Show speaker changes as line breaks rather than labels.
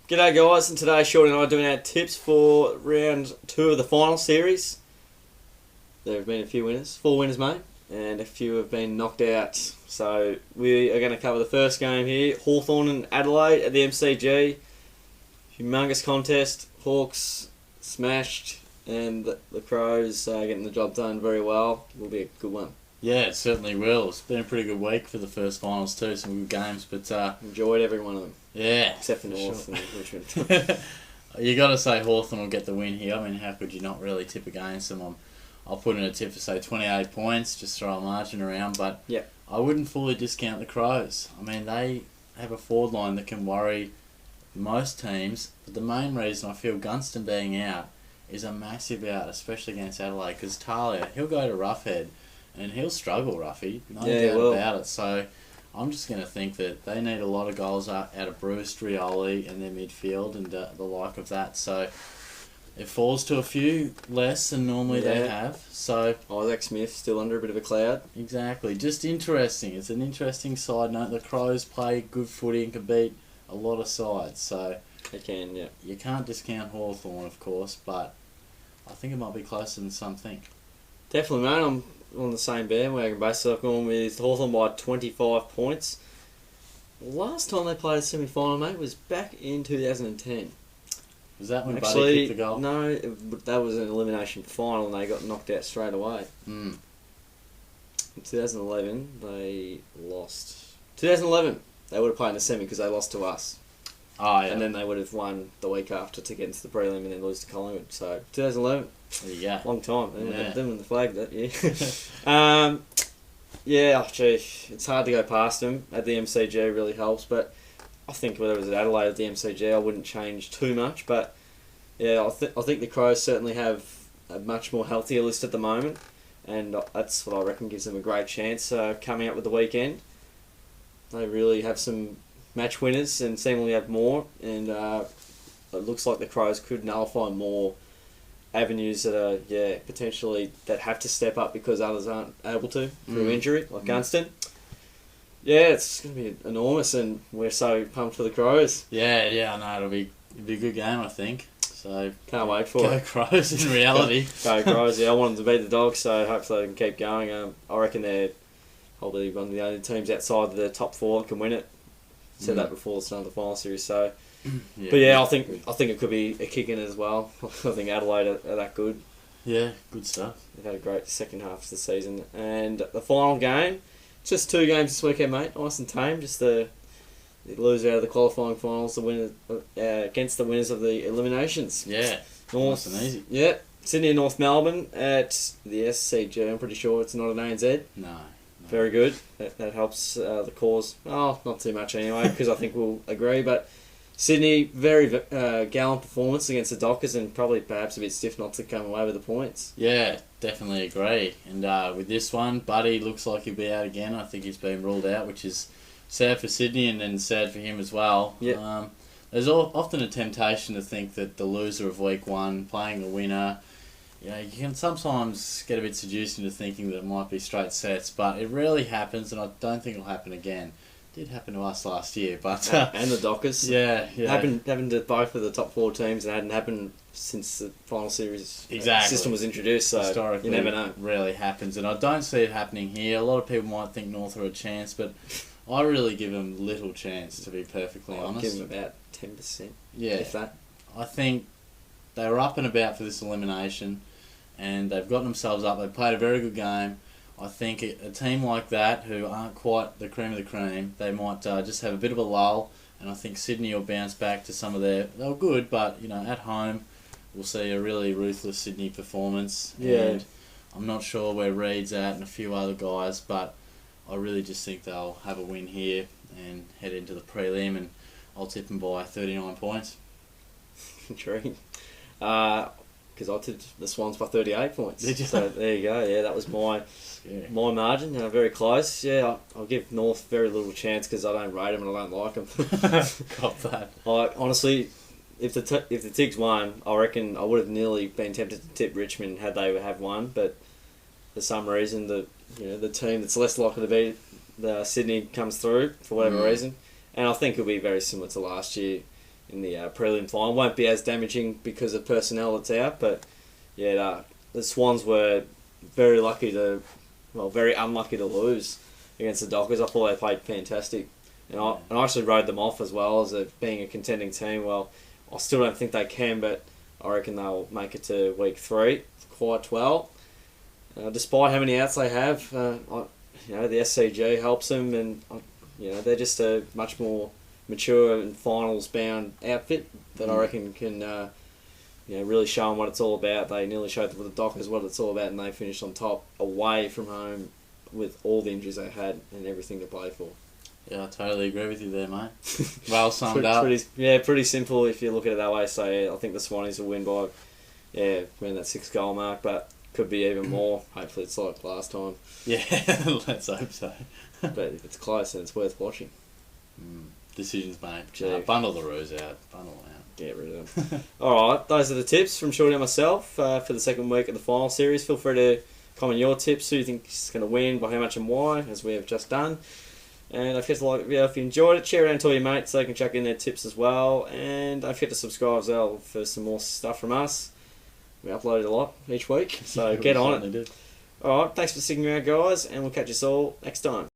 G'day guys, and today Shorty and I are doing our tips for round 2 of the final series. There have been a few winners, 4 winners mate, and a few have been knocked out. So we are going to cover the first game here, Hawthorn and Adelaide at the MCG. Humongous contest, Hawks smashed, and the Crows getting the job done very well. Will be a good one.
Yeah, it certainly will. It's been a pretty good week for the first finals too, some good games, but
Enjoyed every one of them.
Yeah.
Except for North
sure.
and Richmond.
You got to say Hawthorn will get the win here. I mean, how could you not really tip against them? I'll put in a tip for, say, 28 points, just throw a margin around, but
Yep.
I wouldn't fully discount the Crows. I mean, they have a forward line that can worry most teams, but the main reason I feel Gunston being out is a massive out, especially against Adelaide, because Talia, he'll go to Roughhead, and he'll struggle, Ruffy, no doubt about it. So I'm just going to think that they need a lot of goals out of Bruce, Drioli, and their midfield and the like of that. So it falls to a few less than normally they have. So
Isaac Smith still under a bit of a cloud.
Exactly. Just interesting. It's an interesting side note. The Crows play good footy and can beat a lot of sides. So
They can, yeah.
you can't discount Hawthorn, of course, but I think it might be closer than some think.
Definitely, mate. I'm on the same bandwagon basis. I've gone with Hawthorn by 25 points. Last time they played a semi-final, mate, was back in 2010.
Was that when Buddy kicked the goal?
No, that was an elimination final and they got knocked out straight away.
Mm.
In 2011, they lost. 2011, they would have played in the semi because they lost to us.
Oh, yeah.
And then they would have won the week after to get into the prelim and then lose to Collingwood. So, 2011.
There you go.
Long time.
Yeah.
Them and the flag that year. Yeah, oh, gee, it's hard to go past them at the MCG. Really helps, but I think whether it was at Adelaide or the MCG, I wouldn't change too much. But yeah, I think the Crows certainly have a much more healthier list at the moment, and that's what I reckon gives them a great chance coming up with the weekend. They really have some match winners and seemingly have more, and it looks like the Crows could nullify more avenues that are potentially that have to step up because others aren't able to through injury, like Gunston. Yeah, it's going to be enormous, and we're so pumped for the Crows.
Yeah, I know it'll be a good game, I think. So
Can't wait for
go
it.
Crows in reality.
Go Crows! Yeah, I want them to beat the Dogs, so hopefully they can keep going. I reckon they're probably one of the only teams outside of the top 4 that can win it. Said that before the start of the final series. So, but yeah, I think it could be a kick in as well. I think Adelaide are that good.
Yeah, good stuff.
They've had a great second half of the season, and the final game, just 2 games this weekend, mate. Nice and tame. Just the loser out of the qualifying finals, the winner against the winners of the eliminations.
Yeah,
North,
nice and easy.
Yeah, Sydney and North Melbourne at the SCG. I'm pretty sure it's not an ANZ.
No.
Very good. That helps the cause. Oh, not too much anyway, because I think we'll agree. But Sydney, very gallant performance against the Dockers, and probably perhaps a bit stiff not to come away with the points.
Yeah, definitely agree. And with this one, Buddy looks like he'll be out again. I think he's been ruled out, which is sad for Sydney and then sad for him as well.
Yeah.
There's often a temptation to think that the loser of week 1 playing the winner, you can sometimes get a bit seduced into thinking that it might be straight sets, but it rarely happens, and I don't think it'll happen again. It did happen to us last year, but
and the Dockers.
Yeah.
Happened to both of the top 4 teams, and hadn't happened since the final series system was introduced. So
historically,
you never know.
It rarely happens, and I don't see it happening here. A lot of people might think North are a chance, but I really give them little chance, to be perfectly honest.
Give them about 10%.
Yeah,
if that.
I think they were up and about for this elimination, and they've gotten themselves up. They've played a very good game. I think a team like that, who aren't quite the cream of the cream, they might just have a bit of a lull, and I think Sydney will bounce back to some of they were good, but at home we'll see a really ruthless Sydney performance.
Yeah.
And I'm not sure where Reed's at and a few other guys, but I really just think they'll have a win here and head into the prelim, and I'll tip them by 39 points.
Intriguing. Because I tipped the Swans by 38 points.
Did you?
So there you go. Yeah, that was my margin. Very close. Yeah, I'll give North very little chance because I don't rate them and I don't like them.
Got that.
Honestly, if the Tigs won, I reckon I would have nearly been tempted to tip Richmond had they have won. But for some reason, the team that's less likely to beat Sydney comes through for whatever reason, and I think it'll be very similar to last year. in the prelim final. Won't be as damaging because of personnel that's out, but yeah, the Swans were very unlucky to lose against the Dockers. I thought they played fantastic, and I actually rode them off as well as being a contending team. Well, I still don't think they can, but I reckon they'll make it to week 3 quite well. Despite how many outs they have, the SCG helps them, and they're just a much more mature and finals bound outfit that I reckon can really show them what it's all about. They nearly showed the Dockers what it's all about, and they finished on top away from home with all the injuries they had and everything to play for.
Yeah, I totally agree with you there, mate. Well summed up.
Pretty simple if you look at it that way. So yeah, I think the Swannies will win by around that 6 goal mark, but could be even more. Hopefully it's like last time.
Yeah, let's hope so.
But if it's close, then it's worth watching.
Decisions, mate. Bundle the roos out. Bundle them out.
Get rid of them. Alright, those are the tips from Shorty and myself for the second week of the final series. Feel free to comment your tips, who you think is going to win, by how much and why, as we have just done. And if you enjoyed it, share it out to all your mates so they can chuck in their tips as well. And don't forget to subscribe as well for some more stuff from us. We upload a lot each week, so get on it. Alright, thanks for sticking around, guys, and we'll catch us all next time.